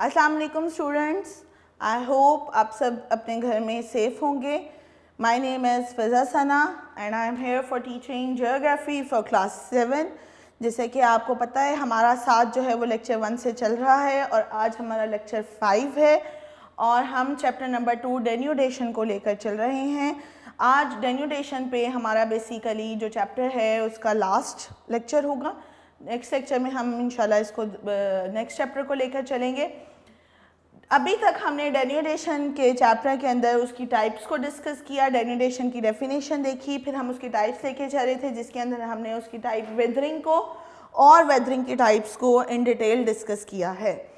अस्सलाम वालेकुम students, I hope आप सब अपने घर में सेफ होंगे। My name is Fiza Sana and I am here for teaching geography for class 7। जैसे कि आपको पता है हमारा साथ जो है वो लेक्चर 1 से चल रहा है और आज हमारा लेक्चर 5 है और हम चैप्टर नंबर 2 डेन्यूडेशन को लेकर चल रहे हैं। आज डेन्यूडेशन पे हमारा बेसिकली जो चैप्टर है उसका लास्ट लेक्चर होगा। नेक्स्ट लेक्चर में हम इंशाल्लाह इसको नेक्स्ट चैप्टर को लेकर चलेंगे। अभी तक हमने डेन्यूडेशन के चैप्टर के अंदर उसकी टाइप्स को डिस्कस किया, डेन्यूडेशन की डेफिनेशन देखी, फिर हम उसकी टाइप्स लेके चल रहे थे जिसके अंदर हमने उसकी टाइप वेदरिंग को और वेदरिंग की टाइप्स को इन डिटेल डिस्कस किया है।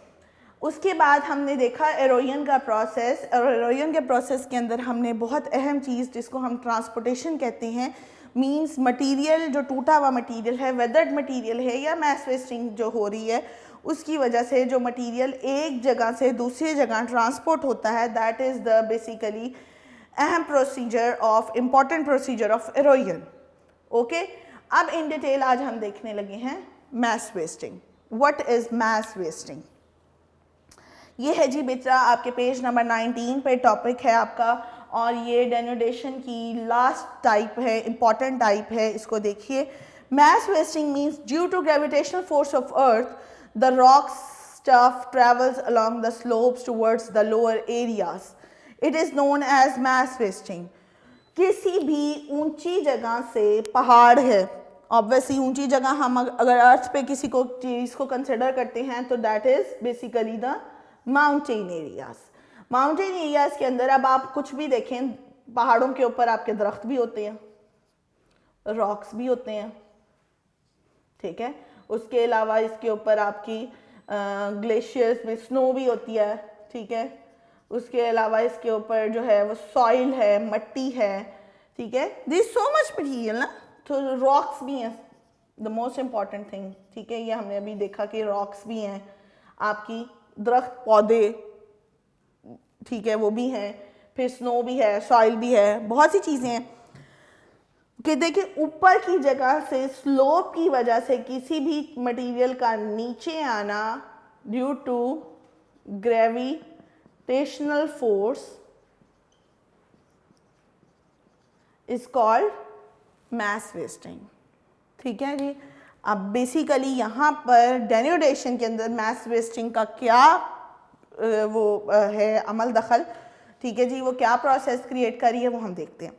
उसके बाद हमने देखा एरोजन का प्रोसेस और एरोजन के प्रोसेस के अंदर हमने बहुत अहम चीज़ जिसको हम ट्रांसपोर्टेशन कहते हैं, मींस मटेरियल जो टूटा हुआ मटेरियल है, वेदर्ड मटेरियल है या मैस वेस्टिंग जो हो रही है उसकी वजह से जो मटेरियल एक जगह से दूसरी जगह ट्रांसपोर्ट होता है, दैट इज़ द बेसिकली अहम procedure of important procedure of erosion. Okay, अब इन डिटेल आज हम देखने लगे हैं mass wasting. What is mass wasting? ये है जी बेटा आपके पेज नंबर 19 पे टॉपिक है आपका और ये डेन्यूडेशन की लास्ट टाइप है, इम्पॉर्टेंट टाइप है। इसको देखिए, mass wasting means due to gravitational force of earth the rock stuff travels along the slopes towards the lower areas. It is known as mass wasting. किसी भी ऊंची जगह से, पहाड़ है ऑब्वियसली ऊंची जगह, हम अगर अर्थ पे किसी को चीज़ को कंसिडर करते हैं तो that is basically the mountain areas. Mountain areas के अंदर अब आप कुछ भी देखें, पहाड़ों के ऊपर आपके दरख्त भी होते हैं, रॉक्स भी होते हैं, ठीक है। उसके अलावा इसके ऊपर आपकी ग्लेशियर्स में स्नो भी होती है, ठीक है। उसके अलावा इसके ऊपर जो है वो सॉइल है, मट्टी है, ठीक है। दिस सो मच मटीरियल ना, तो रॉक्स भी हैं, द मोस्ट इम्पॉर्टेंट थिंग, ठीक है। ये हमने अभी देखा कि रॉक्स भी हैं, आपकी दरख्त पौधे, ठीक है, वो भी हैं, फिर स्नो भी है, सॉइल भी है, बहुत सी चीज़ें हैं कि देखिए ऊपर की जगह से स्लोप की वजह से किसी भी मटेरियल का नीचे आना due to gravitational force is called mass wasting, ठीक है जी। अब बेसिकली यहाँ पर डेन्यूडेशन के अंदर मैस वेस्टिंग का क्या वो है अमल दखल, ठीक है जी, वो क्या प्रोसेस क्रिएट करी है वो हम देखते हैं।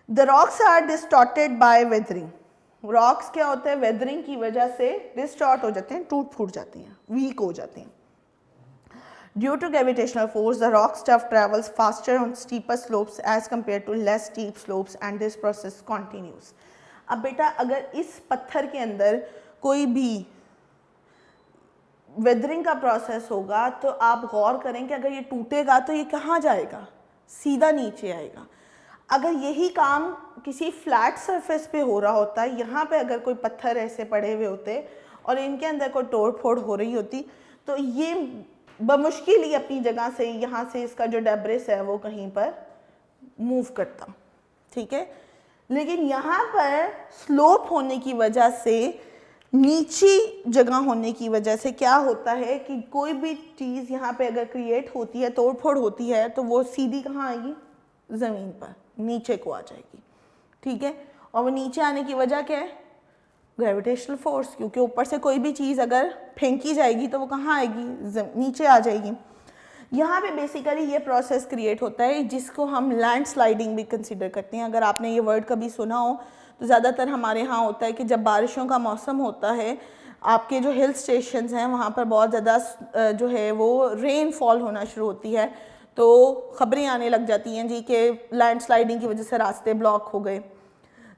The rocks are distorted by weathering. Rocks क्या होते हैं, वेदरिंग की वजह से डिस्टॉर्ट हो जाते हैं, टूट फूट जाते हैं, वीक हो जाते हैं। Due to gravitational force the rock stuff travels faster on steeper slopes as compare to less steep slopes and this process continues. अब बेटा अगर इस पत्थर के अंदर कोई भी वेदरिंग का प्रोसेस होगा तो आप गौर करें कि अगर ये टूटेगा तो ये कहाँ जाएगा, सीधा नीचे आएगा। अगर यही काम किसी फ्लैट सरफेस पे हो रहा होता, यहाँ पे अगर कोई पत्थर ऐसे पड़े हुए होते और इनके अंदर कोई तोड़ फोड़ हो रही होती तो ये बमुश्किल ही अपनी जगह से, यहाँ से इसका जो डेब्रिस है वो कहीं पर मूव करता, ठीक है। लेकिन यहाँ पर स्लोप होने की वजह से, नीची जगह होने की वजह से क्या होता है कि कोई भी चीज़ यहाँ पे अगर क्रिएट होती है, तोड़ फोड़ होती है, तो वो सीधी कहाँ आएगी, ज़मीन पर नीचे को आ जाएगी, ठीक है। और वो नीचे आने की वजह क्या है, ग्रेविटेशनल फोर्स, क्योंकि ऊपर से कोई भी चीज़ अगर फेंकी जाएगी तो वो कहाँ आएगी, नीचे आ जाएगी। यहाँ पे बेसिकली ये प्रोसेस क्रिएट होता है जिसको हम लैंड स्लाइडिंग भी कंसिडर करते हैं। अगर आपने ये वर्ड कभी सुना हो तो ज़्यादातर हमारे यहाँ होता है कि जब बारिशों का मौसम होता है, आपके जो हिल स्टेशंस हैं वहाँ पर बहुत ज़्यादा जो है वो रेन फॉल होना शुरू होती है, तो ख़बरें आने लग जाती हैं जी कि लैंड स्लाइडिंग की वजह से रास्ते ब्लॉक हो गए।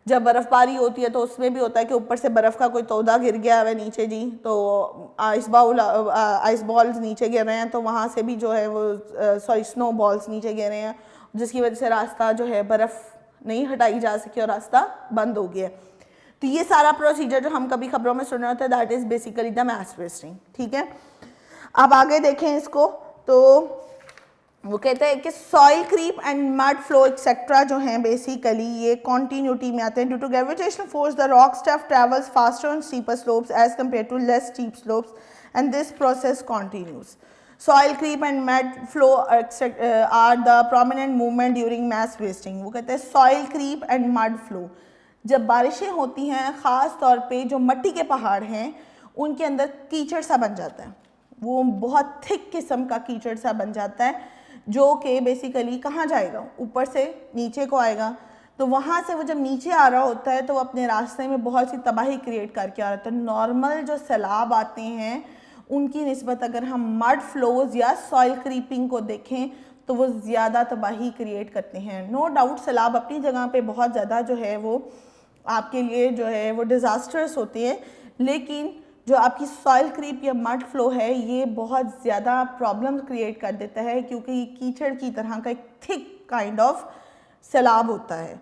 जब बर्फ़बारी होती है तो उसमें भी होता है कि ऊपर से बर्फ़ का कोई तोदा गिर गया है नीचे जी, तो आइस बॉल्स नीचे गिर रहे हैं, तो वहाँ से भी जो है वो स्नो बॉल्स नीचे गिर रहे हैं, जिसकी वजह से रास्ता जो है बर्फ़ नहीं हटाई जा सकी और रास्ता बंद हो गया। तो ये सारा प्रोसीजर जो हम कभी खबरों में सुन रहे होते हैं that is basically the mass wasting, ठीक है। अब आगे देखें इसको, तो वो कहते हैं कि soil creep and mud flow etcetera जो हैं बेसिकली ये कॉन्टीन्यूटी में आते हैं। Due to gravitational force the rock stuff travels faster on steeper slopes as compare to less steep slopes and this process continues. Soil creep and mud flow are the prominent movement during mass wasting. वो कहते हैं soil creep and mud flow, जब बारिशें होती हैं ख़ास तौर पे जो मिट्टी के पहाड़ हैं उनके अंदर कीचड़ सा बन जाता है, वो बहुत थिक किस्म का कीचड़ सा बन जाता है, जो कि बेसिकली कहाँ जाएगा, ऊपर से नीचे को आएगा। तो वहाँ से वो जब नीचे आ रहा होता है तो वो अपने रास्ते में बहुत सी तबाही क्रिएट करके आ रहा होता है। नॉर्मल जो सैलाब आते हैं उनकी निस्बत अगर हम मड फ्लोज या सॉइल क्रीपिंग को देखें तो वो ज़्यादा तबाही क्रिएट करते हैं। नो डाउट सैलाब अपनी जगह पे बहुत ज़्यादा जो है वो आपके लिए जो है वो डिज़ास्टर्स होती है, लेकिन जो आपकी सॉइल क्रीप या मड फ्लो है ये बहुत ज़्यादा प्रॉब्लम क्रिएट कर देता है, क्योंकि ये कीचड़ की तरह का एक थिक काइंड ऑफ सैलाब होता है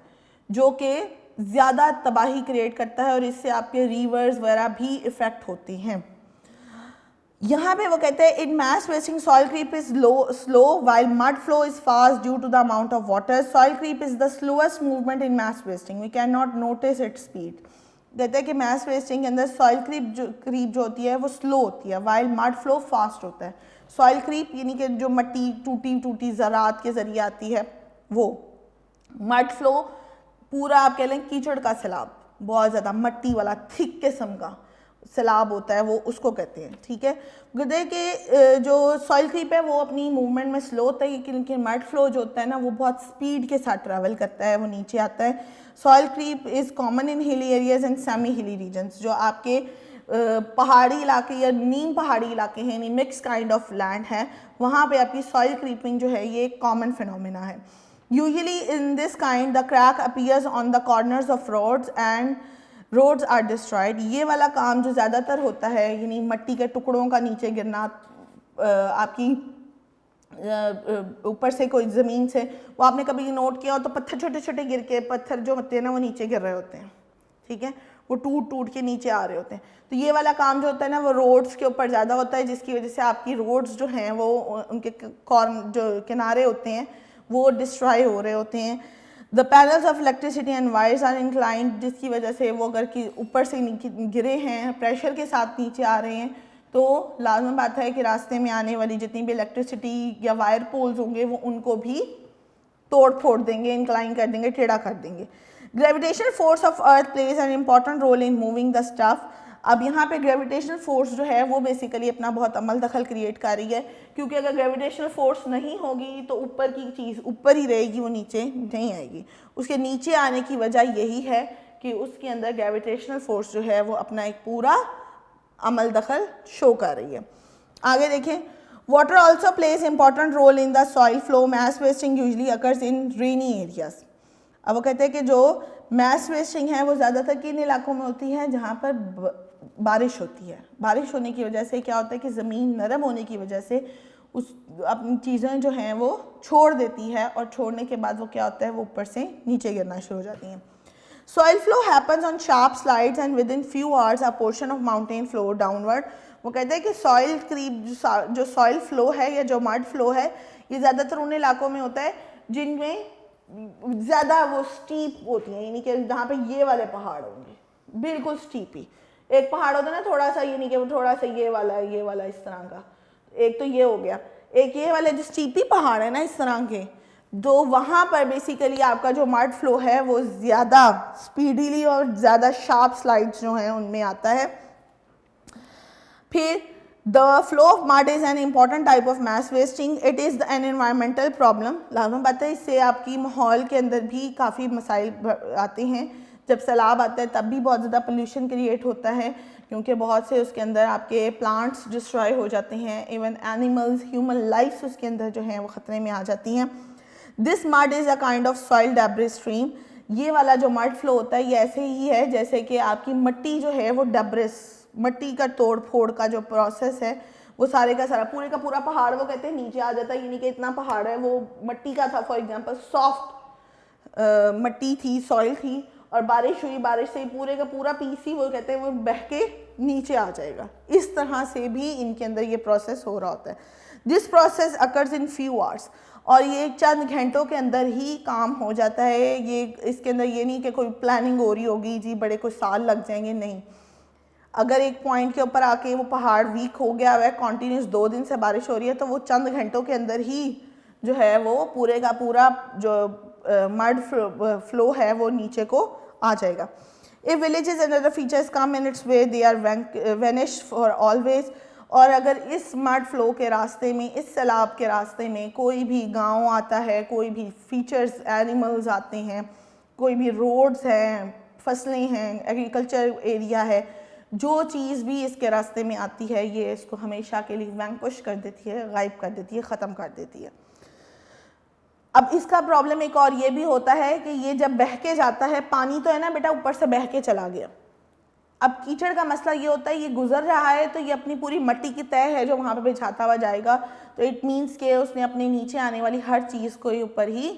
जो कि ज़्यादा तबाही क्रिएट करता है और इससे आपके रिवर्स वगैरह भी इफ़ेक्ट होती हैं। यहाँ पे वो कहते हैं in mass wasting soil creep is slow while mud flow is fast due to the amount of water. Soil creep is the slowest movement in mass wasting, we can not notice its speed. कहते हैं कि mess wasting के अंदर soil creep जो होती है वो slow होती है, वाइल मड फ्लो फास्ट होता है। सॉइल क्रीप यानी कि जो मिट्टी टूटी टूटी ज़रात के ज़रिए आती है वो, मड फ्लो पूरा आप कह लें कीचड़ का सैलाब, बहुत ज़्यादा मट्टी वाला थिक किस्म का सैलाब होता है, वो उसको कहते हैं। ठीक है, गदे के जो सॉइल क्रीप है वो अपनी मूवमेंट में स्लो होता है, लेकिन मड फ्लो जो होता है ना वो बहुत स्पीड के साथ ट्रैवल करता है, वो नीचे आता है। Soil creep is common in hilly areas and semi hilly regions, जो आपके पहाड़ी इलाके या नीम पहाड़ी इलाके हैं, यानी मिक्स काइंड ऑफ लैंड है, वहाँ पे आपकी सॉइल क्रीपिंग जो है ये एक कॉमन फिनोमिना है। Usually in this kind the crack appears on the corners of roads and roads are destroyed. ये वाला काम जो ज़्यादातर होता है, यानी मिट्टी के टुकड़ों का नीचे गिरना, आपकी ऊपर से कोई ज़मीन से, वो आपने कभी नोट किया हो तो पत्थर छोटे छोटे गिर के, पत्थर जो होते हैं ना वो नीचे गिर रहे होते हैं, ठीक है, वो टूट टूट के नीचे आ रहे होते हैं। तो ये वाला काम जो होता है ना वो रोड्स के ऊपर ज़्यादा होता है, जिसकी वजह से आपकी रोड्स जो हैं वो उनके जो किनारे होते हैं वो डिस्ट्रॉय हो रहे होते हैं। The panels of electricity and wires are inclined, जिसकी वजह से वो अगर कि ऊपर से गिरे हैं, प्रेशर के साथ नीचे आ रहे हैं, तो लाजमी बात है कि रास्ते में आने वाली जितनी भी इलेक्ट्रिसिटी या वायर पोल्स होंगे वो उनको भी तोड़ फोड़ देंगे, इंक्लाइन कर देंगे, टेढ़ा कर देंगे। Gravitational force of earth plays an important role in moving the stuff. अब यहाँ पे ग्रेविटेशनल फोर्स जो है वो बेसिकली अपना बहुत अमल दखल क्रिएट कर रही है, क्योंकि अगर ग्रेविटेशनल फोर्स नहीं होगी तो ऊपर की चीज़ ऊपर ही रहेगी, वो नीचे नहीं आएगी। उसके नीचे आने की वजह यही है कि उसके अंदर ग्रेविटेशनल फोर्स जो है वो अपना एक पूरा अमल दखल शो कर रही है। आगे देखें, water also plays important role in the soil flow. Mass wasting usually occurs in rainy areas. अब वो कहते हैं कि जो मैस वेस्टिंग है वो ज़्यादातर किन इलाकों में होती है जहाँ पर बारिश होती है। बारिश होने की वजह से क्या होता है कि ज़मीन नरम होने की वजह से उस अपनी चीज़ें जो हैं वो छोड़ देती है, और छोड़ने के बाद वो क्या होता है वो ऊपर से नीचे गिरना शुरू हो जाती हैं। Soil flow happens on sharp slides and with in few hours a portion of mountain flow downward. वो कहते हैं कि सॉइल क्रीप जो सॉइल फ्लो है या जो मड फ्लो है ये ज़्यादातर उन इलाकों में होता है जिनमें ज़्यादा वो स्टीप होती हैं, यानी कि जहाँ पे ये वाले पहाड़ होंगे बिल्कुल स्टीप ही। एक पहाड़ होता है ना थोड़ा सा, यानी कि वो थोड़ा सा ये वाला इस तरह का, एक तो ये हो गया, एक ये वाले जो स्टीपी पहाड़ है ना इस तरह के, तो वहाँ पर बेसिकली आपका जो मड फ्लो है वो ज़्यादा स्पीडीली और ज़्यादा शार्प स्लाइड्स जो हैं उनमें आता है। फिर the flow of mud is an important type of mass wasting, it is an environmental problem. लाजमी बात है इससे आपकी माहौल के अंदर भी काफ़ी मसाइल आते हैं। जब सैलाब आता है तब भी बहुत ज़्यादा पोल्यूशन क्रिएट होता है, क्योंकि बहुत से उसके अंदर आपके प्लांट्स डिस्ट्रॉय हो जाते हैं, इवन एनिमल्स, ह्यूमन लाइफ्स उसके अंदर जो हैं वो ख़तरे में आ जाती हैं। This mud is a kind of soil debris stream. ये वाला जो मड फ्लो होता है ये ऐसे ही है जैसे कि आपकी मिट्टी जो है वो डेब्रिस, मिट्टी का तोड़ फोड़ का जो प्रोसेस है वो सारे का सारा पूरे का पूरा पहाड़ वो कहते हैं नीचे आ जाता है, यानी कि इतना पहाड़ है वो मिट्टी का था, फॉर एग्जांपल सॉफ्ट मिट्टी थी, सॉइल थी, और बारिश हुई, बारिश से पूरे का पूरा पीस ही वो कहते हैं वो बह के नीचे आ जाएगा। इस तरह से भी इनके अंदर ये प्रोसेस हो रहा होता है। This process occurs in few hours, और ये चंद घंटों के अंदर ही काम हो जाता है। ये इसके अंदर ये नहीं कि कोई प्लानिंग हो रही होगी जी बड़े कुछ साल लग जाएंगे, नहीं। अगर एक पॉइंट के ऊपर आके वो पहाड़ वीक हो गया हुआ है, कॉन्टीन्यूस 2 दिन से बारिश हो रही है, तो वो चंद घंटों के अंदर ही जो है वो पूरे का पूरा जो मड फ्लो है वो नीचे को आ जाएगा। If villages and other features come in its way, they are vanish for always। और अगर इस मड फ्लो के रास्ते में, इस सैलाब के रास्ते में कोई भी गांव आता है, कोई भी फीचर्स एनिमल्स आते हैं, कोई भी रोड्स हैं, फसलें हैं, एग्रीकल्चर एरिया है, जो चीज़ भी इसके रास्ते में आती है ये इसको हमेशा के लिए वैंकुश कर देती है, गायब कर देती है, ख़त्म कर देती है। अब इसका प्रॉब्लम एक और ये भी होता है कि ये जब बह के जाता है, पानी तो है ना बेटा ऊपर से बह के चला गया, अब कीचड़ का मसला ये होता है ये गुजर रहा है तो ये अपनी पूरी मिट्टी की तय है जो वहाँ पे बिछाता हुआ जाएगा, तो इट मीन्स कि उसने अपने नीचे आने वाली हर चीज़ को ऊपर ही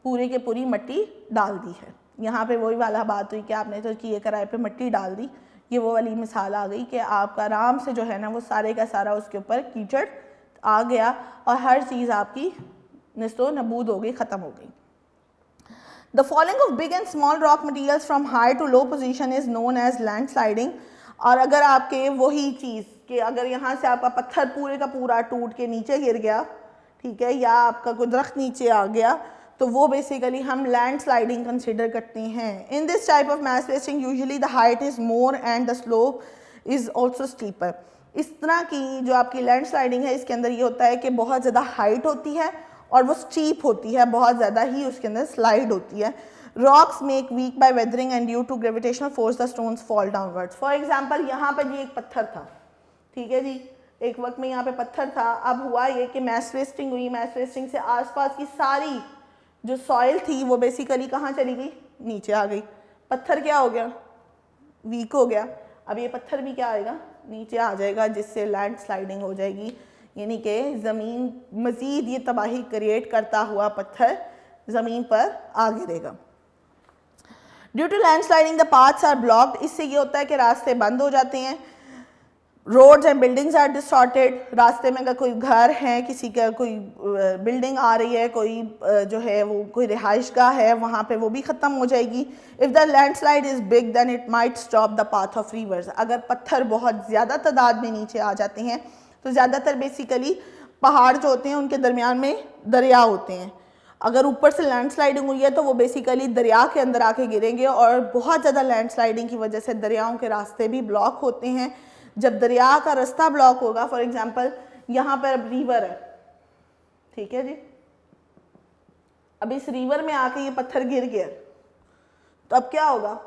पूरे के पूरी मिट्टी डाल दी है। यहाँ पे वही वाला बात हुई कि आपने तो किए कराए पे मिट्टी डाल दी, ये वो वाली मिसाल आ गई कि आपका आराम से जो है ना वो सारे का सारा उसके ऊपर कीचड़ आ गया और हर चीज़ आपकी निस्तो नबूद हो गई, ख़त्म हो गई। The falling of big and small rock materials from high to low position is known as landsliding। और अगर आपके वही चीज़ कि अगर यहाँ से आपका पत्थर पूरे का पूरा टूट के नीचे गिर गया, ठीक है, या आपका कोई दरख्त नीचे आ गया, तो वो बेसिकली हम लैंडस्लाइडिंग कंसिडर करते हैं। In this type of mass wasting usually the height is more and the slope is also steeper. इस तरह की जो आपकी लैंडस्लाइडिंग है इसके अंदर ये होता है कि बहुत ज़्यादा हाइट होती है और वो स्टीप होती है, बहुत ज़्यादा ही उसके अंदर स्लाइड होती है। Rocks make weak by weathering and due to gravitational force the stones fall downwards. For example यहाँ पर ये एक पत्थर था, ठीक है जी, एक वक्त में यहाँ पे पत्थर था, अब हुआ ये कि मैस वेस्टिंग हुई, मैस वेस्टिंग से आसपास की सारी जो सॉइल थी वो बेसिकली कहाँ चली गई, नीचे आ गई, पत्थर क्या हो गया, वीक हो गया। अब ये पत्थर भी क्या आएगा, नीचे आ जाएगा, जिससे लैंड स्लाइडिंग हो जाएगी, यानी कि ज़मीन मज़ीद ये तबाही क्रिएट करता हुआ पत्थर ज़मीन पर आ गिरेगा। Due to land sliding the paths are blocked. इससे ये होता है कि रास्ते बंद हो जाते हैं। Roads and buildings are distorted. रास्ते में अगर कोई घर है, किसी का कोई बिल्डिंग आ रही है, कोई जो है वो कोई रिहाइशगाह है, वहाँ पे वो भी ख़त्म हो जाएगी। If the land slide is big then it might stop the path of rivers. अगर पत्थर बहुत ज़्यादा तादाद में नीचे आ जाते हैं तो ज़्यादातर बेसिकली पहाड़ जो होते हैं उनके दरमियान में दरिया होते हैं। अगर ऊपर से लैंडस्लाइडिंग हुई है तो वो बेसिकली दरिया के अंदर आके गिरेंगे और बहुत ज़्यादा लैंडस्लाइडिंग की वजह से दरियाओं के रास्ते भी ब्लॉक होते हैं। जब दरिया का रास्ता ब्लॉक होगा, फॉर एग्जांपल यहाँ पर अब रिवर है, ठीक है जी, अब इस रिवर में आके ये पत्थर गिर गया तो अब क्या होगा,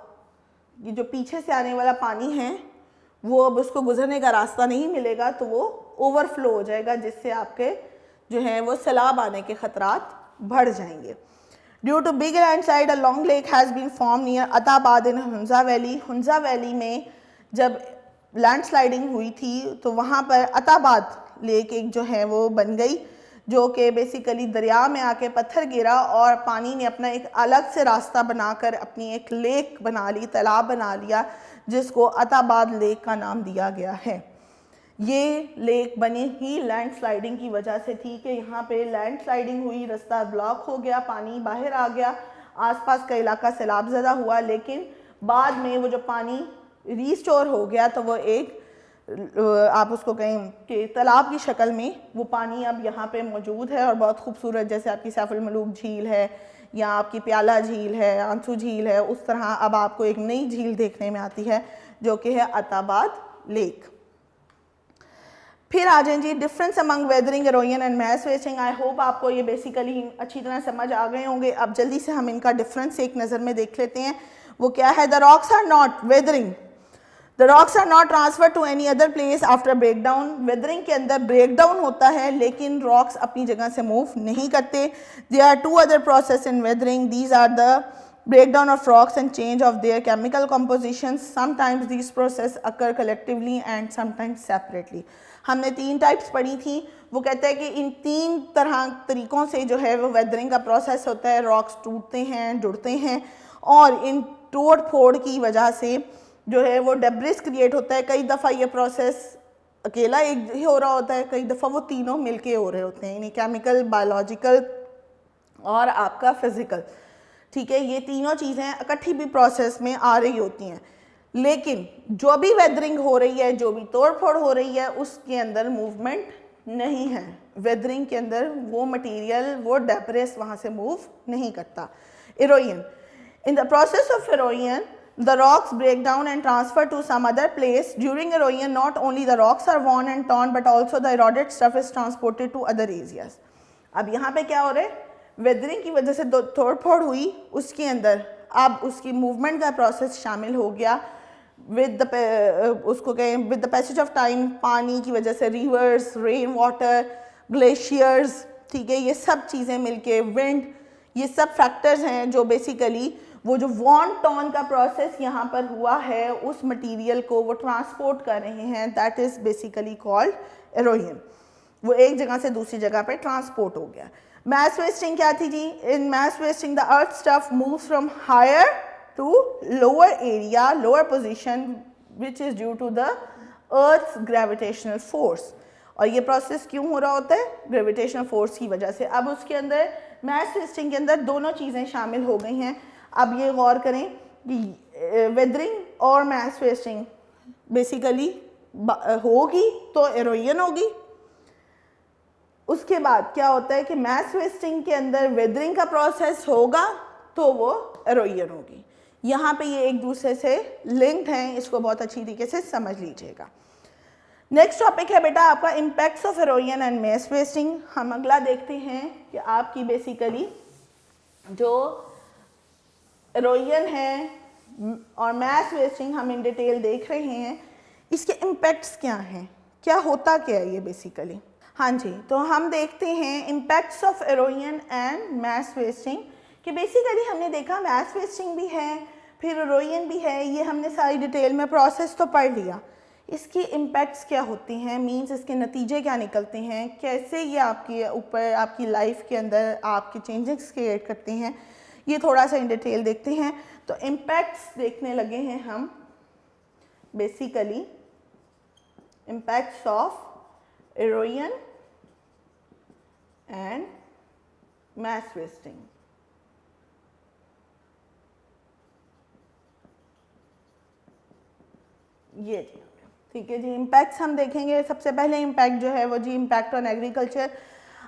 ये जो पीछे से आने वाला पानी है वो अब उसको गुजरने का रास्ता नहीं मिलेगा, तो वो ओवरफ्लो हो जाएगा, जिससे आपके जो है वो सैलाब आने के खतरात बढ़ जाएंगे। Due to big landslide a long lake has been form near Attabad in Hunza valley. Hunza valley में जब लैंडस्लाइडिंग हुई थी तो वहाँ पर अताबाद लेक एक जो है वो बन गई, जो कि बेसिकली दरिया में आके पत्थर गिरा और पानी ने अपना एक अलग से रास्ता बनाकर अपनी एक लेक बना ली, तालाब बना लिया, जिसको अताबाद लेक का नाम दिया गया है। ये लेक बनी ही लैंडस्लाइडिंग की वजह से थी कि यहाँ पे लैंडस्लाइडिंग हुई, रास्ता ब्लॉक हो गया, पानी बाहर आ गया, आसपास का इलाका सैलाब ज़दा हुआ, लेकिन बाद में वो जो पानी रीस्टोर हो गया तो वो एक आप उसको कहें कि तालाब की शक्ल में वो पानी अब यहाँ पे मौजूद है और बहुत खूबसूरत, जैसे आपकी सैफुल मलूक झील है या आपकी प्याला झील है, आंसू झील है, उस तरह अब आपको एक नई झील देखने में आती है जो कि है अताबाद लेक। फिर आ जाएं जी difference among weathering, erosion and mass wasting. I hope आपको ये बेसिकली अच्छी तरह समझ आ गए होंगे। अब जल्दी से हम इनका डिफरेंस एक नज़र में देख लेते हैं। वो क्या है, the rocks are not weathering, the rocks are not transfer to any other place after breakdown. Weathering के अंदर ब्रेकडाउन होता है लेकिन रॉक्स अपनी जगह से मूव नहीं करते। There are two other process in weathering, these are the breakdown of rocks and change of their chemical compositions. Sometimes these processes occur collectively and sometimes separately. हमने 3 टाइप्स पढ़ी थी। वो कहते हैं कि इन 3 तरीक़ों से जो है वो वेदरिंग का प्रोसेस होता है। रॉक्स टूटते हैं, जुड़ते हैं और इन तोड़ फोड़ की वजह से जो है वो डेब्रिस क्रिएट होता है। कई दफ़ा ये प्रोसेस अकेला एक ही हो रहा होता है, कई दफ़ा वो तीनों मिलके हो रहे होते हैं, यानी केमिकल, बायोलॉजिकल और आपका फिज़िकल, ठीक है। ये तीनों चीज़ें इकट्ठी भी प्रोसेस में आ रही होती हैं। लेकिन जो भी वेदरिंग हो रही है, जो भी तोड़फोड़ हो रही है, उसके अंदर मूवमेंट नहीं है। वेदरिंग के अंदर वो मटेरियल, वो डेब्रिस वहाँ से मूव नहीं करता। Erosion, in the process of erosion the rocks break down and transfer to some other place. During erosion, not only the rocks are worn and torn, but also the eroded stuff is transported to other areas. अब यहाँ पे क्या हो रहा है, weathering की वजह से तोड़फोड़ हुई, उसके अंदर अब उसकी मूवमेंट का प्रोसेस शामिल हो गया। विद द उसको कहें with the passage of time, पानी की वजह से रिवर्स, रेन वाटर, ग्लेशियर्स, ठीक है, ये सब चीज़ें मिलके, विंड, ये सब फैक्टर्स हैं जो बेसिकली वो जो वॉन टॉन का प्रोसेस यहाँ पर हुआ है, उस मटेरियल को वो ट्रांसपोर्ट कर रहे हैं, that is basically called erosion. वो एक जगह से दूसरी जगह पे ट्रांसपोर्ट हो गया। मैस वेस्टिंग क्या थी जी? In mass wasting the earth stuff moves from higher to lower area, lower position, which is due to the earth's gravitational force. और ये प्रोसेस क्यों हो रहा होता है? ग्रेविटेशनल फोर्स की वजह से। अब उसके अंदर मैस वेस्टिंग के अंदर दोनों चीज़ें शामिल हो गई हैं। अब ये गौर करें कि वेदरिंग और मैस वेस्टिंग बेसिकली होगी तो इरोजन होगी। उसके बाद क्या होता है कि मैस वेस्टिंग के अंदर वेदरिंग का प्रोसेस होगा तो वो इरोजन होगी। यहाँ पे ये एक दूसरे से लिंक्ड हैं, इसको बहुत अच्छी तरीके से समझ लीजिएगा। नेक्स्ट टॉपिक है बेटा आपका impacts of erosion and mass wasting. हम अगला देखते हैं कि आपकी बेसिकली जो इरोजन है और मैस वेस्टिंग हम इन डिटेल देख रहे हैं, इसके इम्पैक्ट्स क्या हैं, क्या होता क्या है ये बेसिकली। हाँ जी, तो हम देखते हैं impacts of erosion and mass wasting कि बेसिकली हमने देखा मैस वेस्टिंग भी है, फिर इरोजन भी है, ये हमने सारी डिटेल में प्रोसेस तो पढ़ लिया। इसकी इम्पैक्ट्स क्या होती हैं, मींस इसके नतीजे क्या निकलते हैं, कैसे ये आपके ऊपर, आपकी लाइफ के अंदर आपके चेंजेस क्रिएट करते हैं, ये थोड़ा सा इन डिटेल देखते हैं। तो इम्पैक्ट्स देखने लगे हैं हम basically impacts of erosion and mass wasting. ये जी, ठीक है जी, इम्पैक्ट्स हम देखेंगे। सबसे पहले इम्पैक्ट जो है वो जी इम्पैक्ट ऑन एग्रीकल्चर।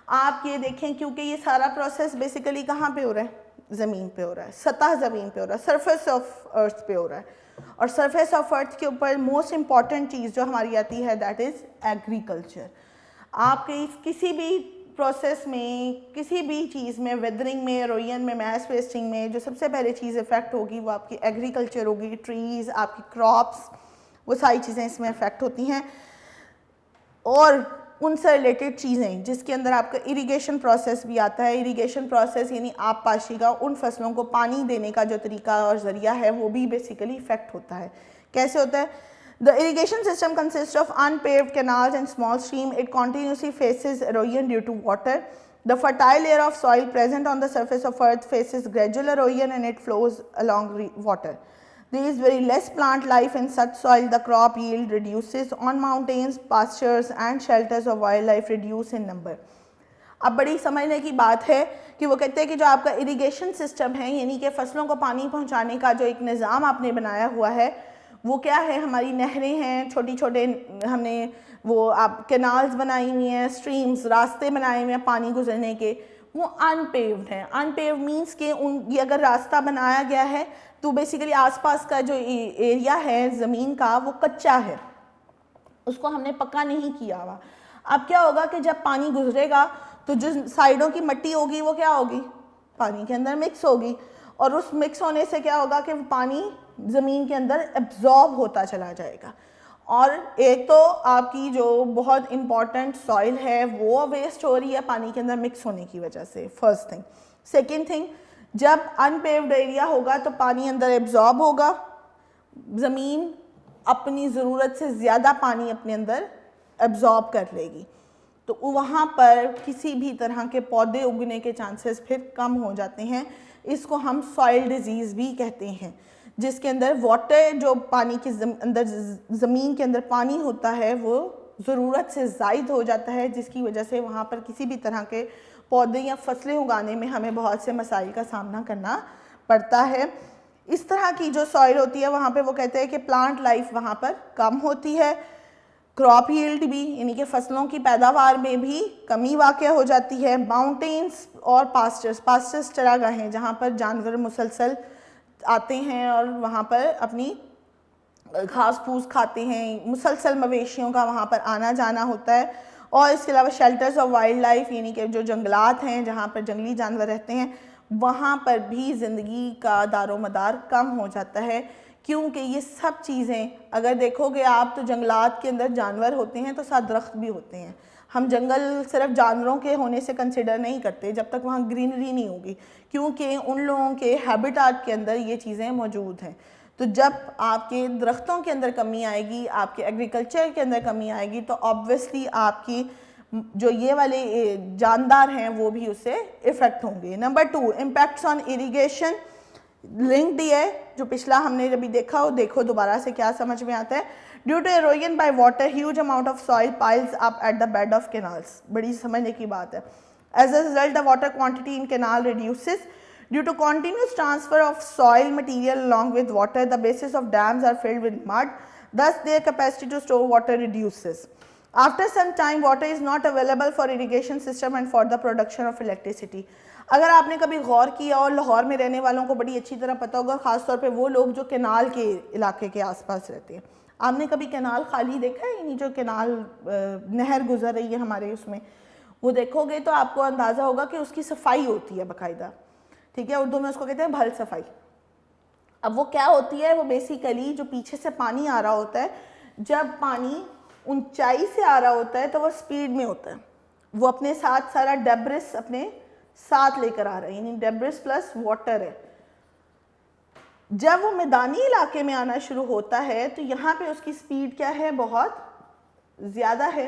आप ये देखें क्योंकि ये सारा प्रोसेस बेसिकली कहाँ पे हो रहा है, ज़मीन पे हो रहा है, सतह ज़मीन पे हो रहा है, सरफेस ऑफ अर्थ पे हो रहा है। और सरफेस ऑफ अर्थ के ऊपर मोस्ट इम्पॉर्टेंट चीज़ जो हमारी आती है दैट इज़ एग्रीकल्चर। आपके किसी भी प्रोसेस में, किसी भी चीज़ में, वेदरिंग में, इरोजन में, मैस वेस्टिंग में, जो सबसे पहले चीज़ इफेक्ट होगी वो आपकी एग्रीकल्चर होगी। ट्रीज़, आपकी क्रॉप्स, वो सारी चीज़ें इसमें इफेक्ट होती हैं। और उनसे रिलेटेड चीज़ें जिसके अंदर आपका इरिगेशन प्रोसेस भी आता है। इरिगेशन प्रोसेस यानी आप पाशी का, उन फसलों को पानी देने का जो तरीका और ज़रिया है वो भी बेसिकली इफेक्ट होता है। कैसे होता है? The irrigation system consist of unpaved canals and small stream. It continuously faces erosion due to water. The fertile layer of soil present on the surface of earth faces gradual erosion and it flows along water. There is very less plant life in such soil. The crop yield reduces on mountains, pastures and shelters of wildlife reduce in number. अब बड़ी समझने की बात है कि वो कहते हैं कि जो आपका इरिगेशन सिस्टम है, यानी कि फसलों को पानी पहुंचाने का जो एक निज़ाम आपने बनाया हुआ है, वो क्या है, हमारी नहरें हैं, छोटी छोटे हमने वो आप कैनाल्स बनाई हुई हैं, स्ट्रीम्स, रास्ते बनाए हुए हैं पानी गुजरने के, वो अनपेव्ड हैं। अनपेव्ड मीन्स कि ये अगर रास्ता बनाया गया है तो बेसिकली आसपास का जो एरिया है ज़मीन का वो कच्चा है, उसको हमने पक्का नहीं किया हुआ। अब क्या होगा कि जब पानी गुजरेगा तो जो साइडों की मिट्टी होगी वो क्या होगी, पानी के अंदर मिक्स होगी। और उस मिक्स होने से क्या होगा कि पानी ज़मीन के अंदर एब्जॉर्ब होता चला जाएगा। और एक तो आपकी जो बहुत इम्पॉर्टेंट सॉइल है वो वेस्ट हो रही है पानी के अंदर मिक्स होने की वजह से, फर्स्ट थिंग। सेकेंड थिंग, जब अनपेव्ड एरिया होगा तो पानी अंदर एब्जॉर्ब होगा, ज़मीन अपनी ज़रूरत से ज़्यादा पानी अपने अंदर एब्जॉर्ब कर लेगी, तो वहाँ पर किसी भी तरह के पौधे उगने के चांसेस फिर कम हो जाते हैं। इसको हम सॉइल डिजीज़ भी कहते हैं, जिसके अंदर वाटर, जो पानी के अंदर ज़मीन के अंदर पानी होता है वो ज़रूरत से ज़ायद हो जाता है, जिसकी वजह से वहाँ पर किसी भी तरह के पौधे या फसलें उगाने में हमें बहुत से मसाइल का सामना करना पड़ता है। इस तरह की जो सॉइल होती है वहाँ पे वो कहते हैं कि प्लांट लाइफ वहाँ पर कम होती है, क्रॉप यील्ड भी यानी कि फसलों की पैदावार में भी कमी वाक़या हो जाती है। माउंटेन्स और पास्चर्स चरागाहें जहाँ पर जानवर मुसलसल आते हैं और वहाँ पर अपनी घास फूस खाते हैं, मुसलसल मवेशियों का वहाँ पर आना जाना होता है। और इसके अलावा शेल्टर्स ऑफ वाइल्ड लाइफ यानी कि जो जंगलात हैं जहाँ पर जंगली जानवर रहते हैं वहाँ पर भी ज़िंदगी का दारोमदार कम हो जाता है, क्योंकि ये सब चीज़ें अगर देखोगे आप तो जंगलात के अंदर जानवर होते हैं तो साथ दरख्त भी होते हैं। हम जंगल सिर्फ जानवरों के होने से कंसिडर नहीं करते जब तक वहाँ ग्रीनरी नहीं होगी, क्योंकि उन लोगों के हैबिटाट के अंदर ये चीज़ें मौजूद हैं। तो जब आपके दरख्तों के अंदर कमी आएगी, आपके एग्रीकल्चर के अंदर कमी आएगी, तो ऑब्वियसली आपकी जो ये वाले जानदार हैं वो भी उससे इफ़ेक्ट होंगे। Number 2, impacts on irrigation linked है, जो पिछला हमने जब देखा हो देखो दोबारा से क्या समझ में आता है। Due to erosion by water huge amount of soil piles up at the bed of canals, बड़ी समझने की बात है। As a result the water quantity in canal reduces due to continuous transfer of soil material along with water. The bases of dams are filled with mud, thus their capacity to store water reduces. After some time water is not available for irrigation system and for the production of electricity. अगर आपने कभी गौर किया और लाहौर में रहने वालों को बड़ी अच्छी तरह पता होगा, ख़ासतौर पे वो लोग जो कैनाल के इलाके के आसपास रहते हैं, आपने कभी कैनाल खाली देखा है? यानी जो कैनाल नहर गुजर रही है हमारे उसमें, वो देखोगे तो आपको अंदाज़ा होगा कि उसकी सफाई होती है बाकायदा, ठीक है, उर्दू में उसको कहते हैं भल सफाई। अब वो क्या होती है, वो बेसिकली जो पीछे से पानी आ रहा होता है, जब पानी ऊंचाई से आ रहा होता है तो वो स्पीड में होता है, वो अपने साथ सारा डेब्रिस अपने साथ लेकर आ रहा है, यानी डेब्रिस प्लस वाटर है। जब वो मैदानी इलाके में आना शुरू होता है तो यहाँ पे उसकी स्पीड क्या है, बहुत ज़्यादा है।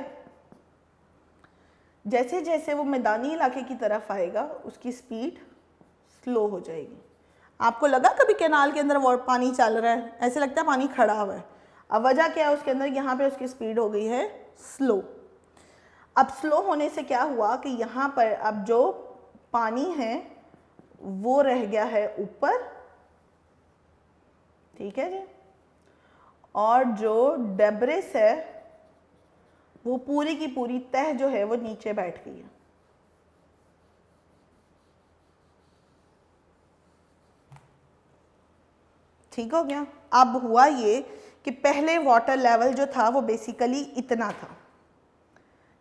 जैसे जैसे वो मैदानी इलाके की तरफ आएगा उसकी स्पीड स्लो हो जाएगी। आपको लगा कभी कैनाल के अंदर वो पानी चल रहा है, ऐसे लगता है पानी खड़ा हुआ है। अब वजह क्या है उसके अंदर, यहाँ पे उसकी स्पीड हो गई है स्लो। अब स्लो होने से क्या हुआ कि यहाँ पर अब जो पानी है वो रह गया है ऊपर, ठीक है जी, और जो डेब्रिस है वो पूरी की पूरी तह जो है वो नीचे बैठ गई है। ठीक हो गया। अब हुआ ये कि पहले वाटर लेवल जो था वो बेसिकली इतना था,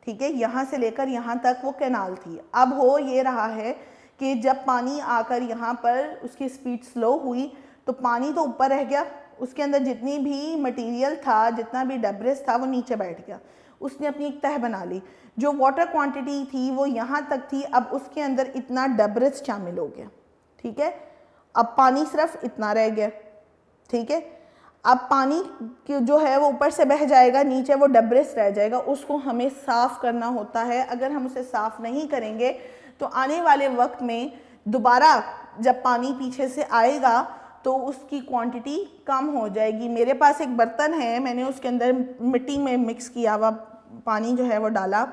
ठीक है, यहाँ से लेकर यहाँ तक वो कैनाल थी। अब हो ये रहा है कि जब पानी आकर यहाँ पर उसकी स्पीड स्लो हुई तो पानी तो ऊपर रह गया, उसके अंदर जितनी भी मटेरियल था, जितना भी डेब्रिस था वो नीचे बैठ गया, उसने अपनी एक तह बना ली। जो वाटर क्वांटिटी थी वो यहाँ तक थी, अब उसके अंदर इतना डेब्रिस शामिल हो गया, ठीक है। अब पानी सिर्फ इतना रह गया, ठीक है। अब पानी जो है वो ऊपर से बह जाएगा, नीचे वो डेब्रिस रह जाएगा, उसको हमें साफ़ करना होता है। अगर हम उसे साफ़ नहीं करेंगे तो आने वाले वक्त में दोबारा जब पानी पीछे से आएगा तो उसकी क्वांटिटी कम हो जाएगी। मेरे पास एक बर्तन है, मैंने उसके अंदर मिट्टी में मिक्स किया हुआ पानी जो है वो डाला,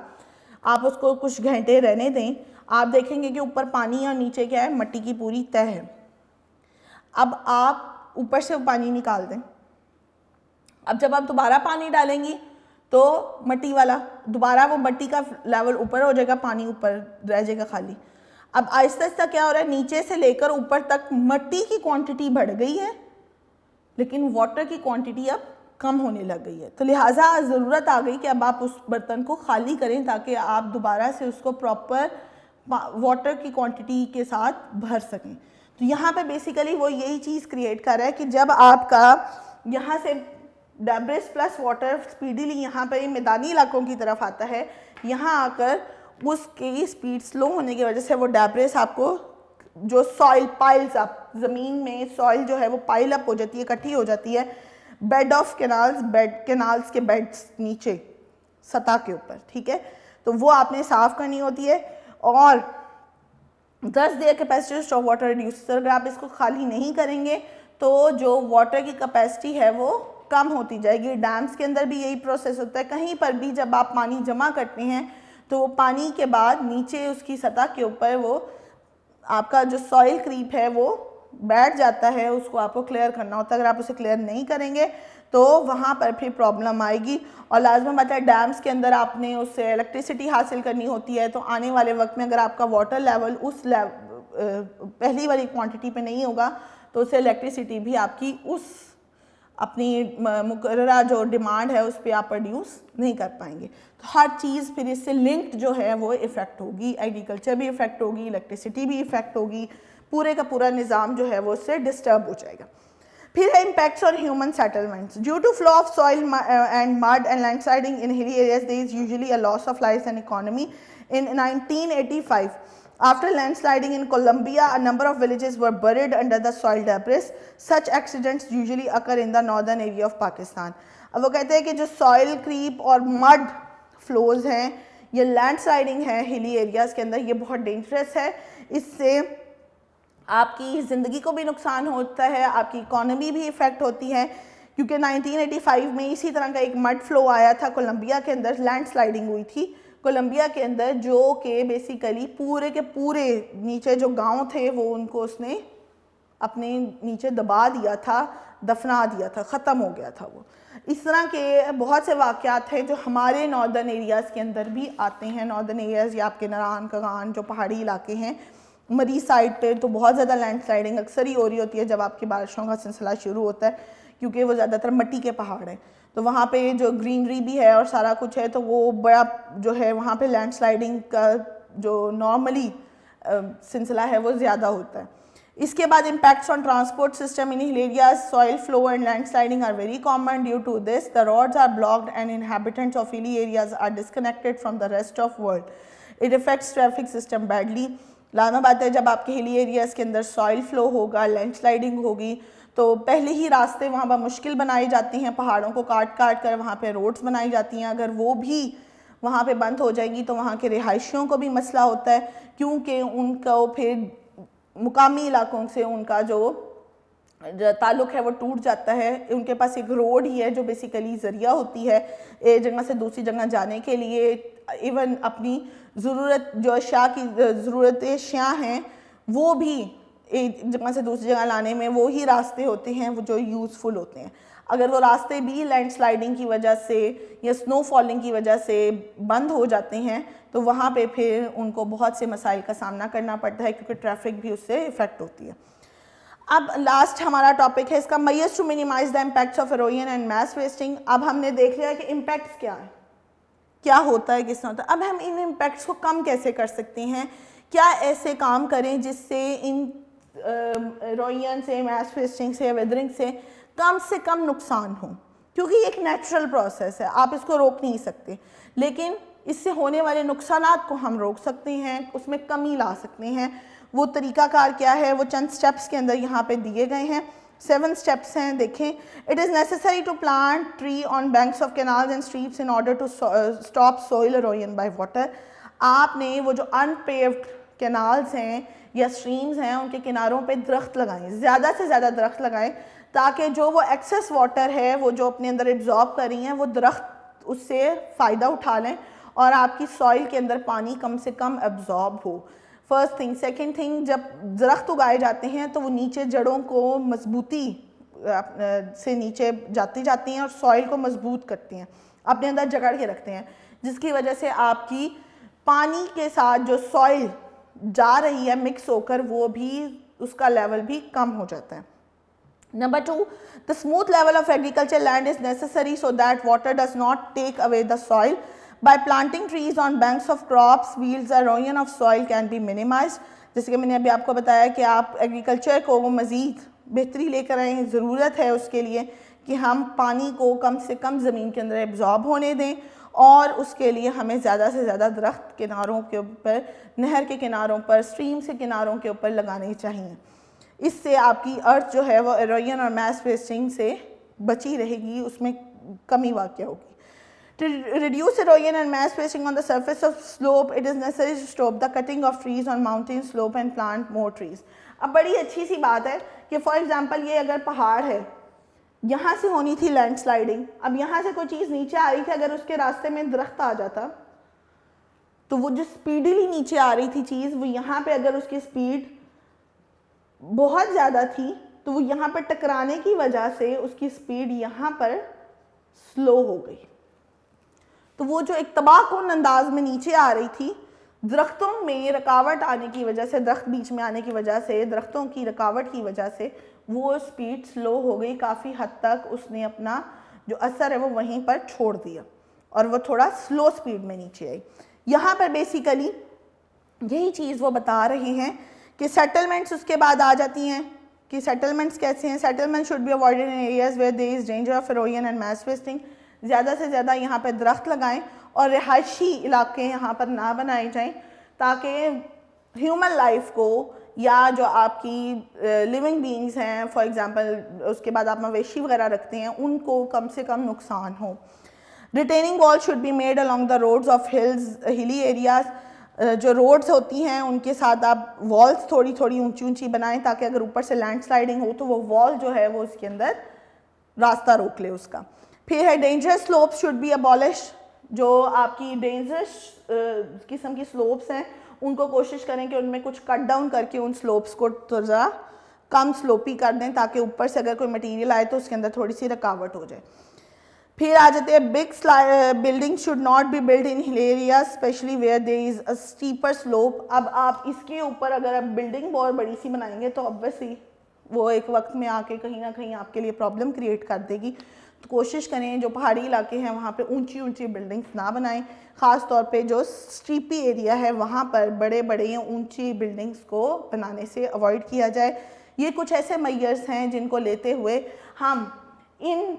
आप उसको कुछ घंटे रहने दें, आप देखेंगे कि ऊपर पानी और नीचे क्या है, मिट्टी की पूरी तह है। अब आप ऊपर से वो पानी निकाल दें, अब जब आप दोबारा पानी डालेंगी तो मिट्टी वाला दोबारा वो मिट्टी का लेवल ऊपर हो जाएगा, पानी ऊपर रह जाएगा खाली। अब आहिस्ता आहिस्ता क्या हो रहा है, नीचे से लेकर ऊपर तक मिट्टी की क्वांटिटी बढ़ गई है लेकिन वाटर की क्वांटिटी अब कम होने लग गई है। तो लिहाजा ज़रूरत आ गई कि अब आप उस बर्तन को खाली करें ताकि आप दोबारा से उसको प्रॉपर वाटर की क्वांटिटी के साथ भर सकें। तो यहाँ पे बेसिकली वो यही चीज़ क्रिएट कर रहा है कि जब आपका यहाँ से डेब्रिस प्लस वाटर स्पीडीली यहाँ पर मैदानी इलाकों की तरफ आता है, यहाँ आकर उसकी स्पीड स्लो होने की वजह से वो डेब्रिस आपको जो सॉइल पाइल्स अप, ज़मीन में सॉइल जो है वो पाइल अप हो जाती है, इकट्ठी हो जाती है बेड ऑफ कैनाल्स, कैनाल्स के बेड्स नीचे सतह के ऊपर, ठीक है। तो वो आपने साफ़ करनी होती है और 10 their capacity stock water reduce. अगर आप इसको खाली नहीं करेंगे तो जो वाटर की कैपेसिटी है वो कम होती जाएगी। डैम्स के अंदर भी यही प्रोसेस होता है, कहीं पर भी जब आप पानी जमा करते हैं तो वो पानी के बाद नीचे उसकी सतह के ऊपर वो आपका जो सॉइल क्रीप है वो बैठ जाता है उसको आपको क्लियर करना होता है। अगर आप उसे क्लियर नहीं करेंगे तो वहाँ पर फिर प्रॉब्लम आएगी। और लाजमी बात है डैम्स के अंदर आपने उससे इलेक्ट्रिसिटी हासिल करनी होती है, तो आने वाले वक्त में अगर आपका वाटर लेवल उस पहली वाली क्वांटिटी पे नहीं होगा तो उससे इलेक्ट्रिसिटी भी आपकी उस अपनी मुकर्ररा जो डिमांड है उस पर आप प्रोड्यूस नहीं कर पाएंगे। तो हर चीज़ फिर इससे लिंक्ड जो है वो इफ़ेक्ट होगी, एग्रीकल्चर भी इफ़ेक्ट होगी, इलेक्ट्रिसिटी भी इफ़ेक्ट होगी, पूरे का पूरा निज़ाम जो है वो उससे डिस्टर्ब हो जाएगा। फिर है impacts on human settlements. Due to flow of soil and mud and landsliding in hilly areas there is usually a loss of life and economy. In 1985, after landsliding in Colombia, a number of villages were buried under the soil debris. Such accidents usually occur in the northern area of Pakistan. अब वो कहते हैं कि जो soil creep और mud flows हैं, ये landsliding है हिली एरियाज़ के अंदर, ये बहुत डेंजरस है। इससे आपकी ज़िंदगी को भी नुकसान होता है, आपकी इकॉनमी भी इफ़ेक्ट होती है, क्योंकि 1985 में इसी तरह का एक मड फ्लो आया था कोलंबिया के अंदर, लैंडस्लाइडिंग हुई थी कोलंबिया के अंदर, जो कि बेसिकली पूरे के पूरे नीचे जो गांव थे वो उनको उसने अपने नीचे दबा दिया था, दफना दिया था, ख़त्म हो गया था वो। इस तरह के बहुत से वाक़यात हैं जो हमारे नॉर्दर्न एरियाज़ के अंदर भी आते हैं। नॉर्दर्न एरियाज़ या आपके नारान कगान जो पहाड़ी इलाके हैं, मरी साइड पे तो बहुत ज़्यादा लैंडस्लाइडिंग अक्सर ही हो रही होती है जब आपकी बारिशों का सिलसिला शुरू होता है, क्योंकि वो ज़्यादातर मिट्टी के पहाड़ हैं, तो वहाँ पे जो ग्रीनरी भी है और सारा कुछ है, तो वो बड़ा जो है वहाँ पे लैंडस्लाइडिंग का जो नॉर्मली सिलसिला है वो ज़्यादा होता है। इसके बाद impacts on transport system in hill areas, soil flow and landsliding are very common. Due to this the roads are blocked and inhabitants of hilly areas are disconnected from the rest of world. It effects traffic system badly. लाना बात है जब आपके hilly areas के अंदर soil flow होगा, landsliding होगी, तो पहले ही रास्ते वहाँ पर मुश्किल बनाई जाती हैं, पहाड़ों को काट काट कर वहाँ पे रोड्स बनाई जाती हैं। अगर वो भी वहाँ पे बंद हो जाएंगी तो वहाँ के रिहायशियों को भी मसला होता है, क्योंकि उनको फिर मुकामी इलाकों से उनका जो ताल्लुक़ है वो टूट जाता है। उनके पास एक रोड ही है जो बेसिकली ज़रिया होती है एक जगह से दूसरी जगह जाने के लिए। इवन अपनी ज़रूरत जो अशिया की ज़रूरतें अशिया हैं वो भी एक जगह से दूसरी जगह लाने में वो ही रास्ते होते हैं वो जो यूज़फुल होते हैं। अगर वो रास्ते भी लैंडस्लाइडिंग की वजह से या स्नो फॉलिंग की वजह से बंद हो जाते हैं तो वहाँ पे फिर उनको बहुत से मसाइल का सामना करना पड़ता है, क्योंकि ट्रैफिक भी उससे इफ़ेक्ट होती है। अब लास्ट हमारा टॉपिक है इसका, measures to minimize the impacts of erosion and mass wasting. अब हमने देख लिया कि इम्पैक्ट्स क्या है, क्या होता है, किस तरह होता है। अब हम इन इम्पैक्ट्स को कम कैसे कर सकते हैं, क्या ऐसे काम करें जिससे इन इरोजन से, मैस वेस्टिंग से, वेदरिंग से कम नुकसान हो, क्योंकि ये एक नेचुरल प्रोसेस है, आप इसको रोक नहीं सकते, लेकिन इससे होने वाले नुकसानात को हम रोक सकते हैं, उसमें कमी ला सकते हैं। वो तरीक़ाकार क्या है, वो चंद स्टेप्स के अंदर यहाँ पे दिए गए हैं। 7 स्टेप्स हैं, देखें। It is necessary to plant tree on banks of canals and streams in order to stop soil erosion by water. आपने वो जो अनपेव्ड कैनाल्स हैं या स्ट्रीम्स हैं उनके किनारों पे दरख्त लगाएं, ज़्यादा से ज़्यादा दरख्त लगाएं, ताकि जो वो एक्सेस वाटर है वो जो अपने अंदर एब्जॉर्ब कर रही हैं वो दरख्त उससे फ़ायदा उठा लें और आपकी सॉइल के अंदर पानी कम से कम एब्जॉर्ब हो। First thing. सेकंड थिंग, जब दरख्त उगाए जाते हैं तो वो नीचे जड़ों को मजबूती से नीचे जाती हैं और सॉइल को मजबूत करती हैं, अपने अंदर जकड़ के रखते हैं, जिसकी वजह से आपकी पानी के साथ जो सॉइल जा रही है मिक्स होकर वो भी उसका लेवल भी कम हो जाता है। Number 2, the smooth level of agriculture land is necessary so that water does not take away the soil. By planting trees on banks of crops fields, erosion of soil can be minimized. जैसे कि मैंने अभी आपको बताया कि आप agriculture को वो मज़ीद बेहतरी लेकर आए, ज़रूरत है उसके लिए कि हम पानी को कम से कम ज़मीन के अंदर एब्जॉर्ब होने दें, और उसके लिए हमें ज़्यादा से ज़्यादा दरख्त किनारों के ऊपर, नहर के किनारों पर, स्ट्रीम के किनारों के ऊपर लगाने चाहिए। इससे आपकी अर्थ जो है वो इरोजन और मैस वेस्टिंग से बची रहेगी, उसमें कमी वाक़ होगी। To reduce erosion and mass wasting on the surface of slope, it is necessary to stop the cutting of trees on mountain slope and plant more trees. अब बड़ी अच्छी सी बात है कि फॉर एग्जांपल ये अगर पहाड़ है, यहाँ से होनी थी लैंडस्लाइडिंग, अब यहाँ से कोई चीज़ नीचे आ रही थी, अगर उसके रास्ते में दरख्त आ जाता तो वो जो स्पीडली नीचे आ रही थी चीज़, वो यहाँ पे अगर उसकी स्पीड बहुत ज़्यादा थी तो वो यहाँ पर टकराने की वजह से उसकी स्पीड यहाँ पर स्लो हो गई। तो वो जो एक तबाहकुन अंदाज में नीचे आ रही थी, दरख्तों में रुकावट आने की वजह से, दरख्त बीच में आने की वजह से, दरख्तों की रुकावट की वजह से वो स्पीड स्लो हो गई। काफ़ी हद तक उसने अपना जो असर है वो वहीं पर छोड़ दिया और वो थोड़ा स्लो स्पीड में नीचे आई। यहाँ पर बेसिकली यही चीज़ वो बता रहे हैं कि सेटलमेंट्स उसके बाद आ जाती हैं कि सेटलमेंट्स कैसे हैं। Settlement should be avoided in areas where there is danger of erosion and mass wasting. ज़्यादा से ज़्यादा यहाँ पर दरख्त लगाएं और रिहायशी इलाके यहाँ पर ना बनाए जाएं ताकि ह्यूमन लाइफ को या जो आपकी लिविंग बीइंग्स हैं, फॉर एग्जांपल उसके बाद आप मवेशी वगैरह रखते हैं, उनको कम से कम नुकसान हो। Retaining wall should be made along the roads of hilly areas. जो रोड्स होती हैं उनके साथ आप वॉल्स थोड़ी थोड़ी ऊंची ऊंची बनाएं ताकि अगर ऊपर से लैंडस्लाइडिंग हो तो वो वॉल जो है वो उसके अंदर रास्ता रोक ले उसका। फिर है dangerous slopes should be abolish. जो आपकी डेंजरस किस्म की स्लोप्स हैं उनको कोशिश करें कि उनमें कुछ कट डाउन करके उन स्लोप्स को थोड़ा कम स्लोपी कर दें ताकि ऊपर से अगर कोई मटेरियल आए तो उसके अंदर थोड़ी सी रुकावट हो जाए। फिर आ जाते हैं big building should not be build in hill area specially where there is a steeper slope. अब आप इसके ऊपर अगर आप बिल्डिंग बहुत बड़ी सी बनाएंगे तो ऑब्वियसली वो एक वक्त में आके कहीं ना कहीं आपके लिए प्रॉब्लम क्रिएट कर देगी। तो कोशिश करें जो पहाड़ी इलाके हैं वहाँ पे ऊंची ऊंची बिल्डिंग्स ना बनाएं। ख़ास तौर पे जो स्ट्रीपी एरिया है वहाँ पर बड़े बड़े या ऊंची बिल्डिंग्स को बनाने से अवॉइड किया जाए। ये कुछ ऐसे मेजर्स हैं जिनको लेते हुए हम इन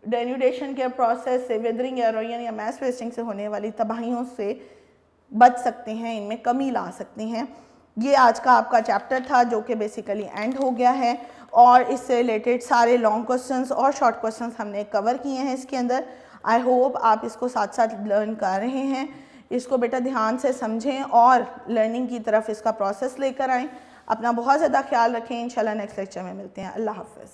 डेन्यूडेशन के प्रोसेस से, वेदरिंग, एरोजन या मैस वेस्टिंग से होने वाली तबाहियों से बच सकते हैं, इनमें कमी ला सकते हैं। ये आज का आपका चैप्टर था जो कि बेसिकली एंड हो गया है और इससे रिलेटेड सारे लॉन्ग क्वेश्चंस और शॉर्ट क्वेश्चंस हमने कवर किए हैं इसके अंदर। आई होप आप इसको साथ साथ लर्न कर रहे हैं। इसको बेटा ध्यान से समझें और लर्निंग की तरफ इसका प्रोसेस लेकर आएँ। अपना बहुत ज़्यादा ख्याल रखें। इंशाल्लाह नेक्स्ट लेक्चर में मिलते हैं। अल्लाह हाफ़िज़।